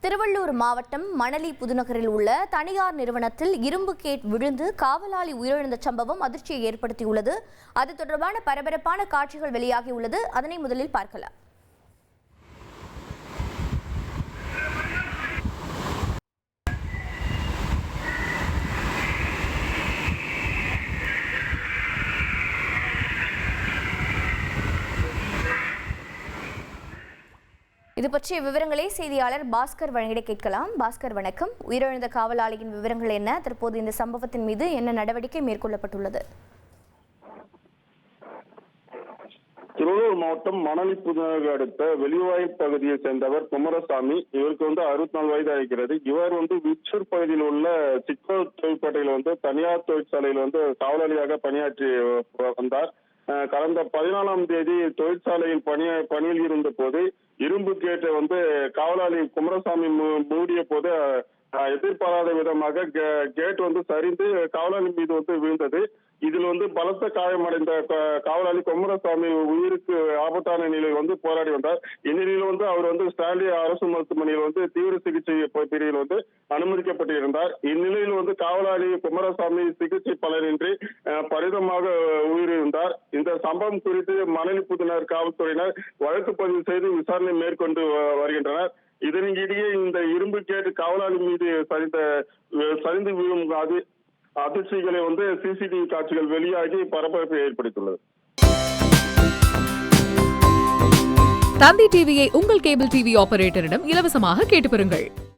திருவள்ளூர் மாவட்டம் மணலி புதுநகரில் உள்ள தனியார் நிறுவனத்தில் இரும்பு கேட் விழுந்து காவலாளி உயிரிழந்த சம்பவம் அதிர்ச்சியை ஏற்படுத்தியுள்ளது. அது தொடர்பான பரபரப்பான காட்சிகள் வெளியாகியுள்ளது. அதனை முதலில் பார்க்கலாம். இது பற்றிய விவரங்களை செய்தியாளர் பாஸ்கர் வழங்கிட கேட்கலாம். பாஸ்கர், வணக்கம். உயிரிழந்த காவலாளியின் விவரங்கள் என்ன? தற்போது இந்த சம்பவத்தின் மீது என்ன நடவடிக்கை மேற்கொள்ளப்பட்டுள்ளது? திருவள்ளூர் மாவட்டம் மணலி புதுநகர் அடுத்த வெளிவாயில் பகுதியை சேர்ந்தவர் குமாரசாமி. இவருக்கு 64 வயது ஆகிறது. இவர் விச்சூர் பகுதியில் உள்ள சிக்கோ தொழிற்பேட்டையில் தனியார் தொழிற்சாலையில் காவலாளியாக பணியாற்றி வந்தார். கடந்த 14ஆம் தேதி தொழிற்சாலையில் பணியில் இருந்த போது இரும்பு கேட்டை காவலாளி குமாரசாமி மூடிய போது எதிர்பாராத விதமாக கேட் சரிந்து காவலாளி மீது விழுந்தது. இதில் பலத்த காயமடைந்த காவலாளி குமாரசாமி உயிருக்கு ஆபத்தான நிலையில் போராடி வந்தார். இந்நிலையில் அவர் ஸ்டான்லி அரசு மருத்துவமனையில் தீவிர சிகிச்சை பிரிவில் அனுமதிக்கப்பட்டிருந்தார். இந்நிலையில் காவலாளி குமாரசாமி சிகிச்சை பலனின்றி பரிதமாக உயிரிழந்தார். இந்த சம்பவம் குறித்து மணலி புதுநகர் காவல்துறையினர் வழக்கு பதிவு செய்து விசாரணை மேற்கொண்டு வருகின்றனர். இதனிடையே இந்த இரும்பு கேட்டு காவலாளி மீது சரிந்து விழும் அதிர்ச்சிகளை சிசிடிவி காட்சிகள் வெளியாகி பரபரப்பை ஏற்படுத்தியுள்ளது. தந்தி டிவியை உங்கள் கேபிள் டிவி ஆபரேட்டரிடம் இலவசமாக கேட்டு பெறுங்கள்.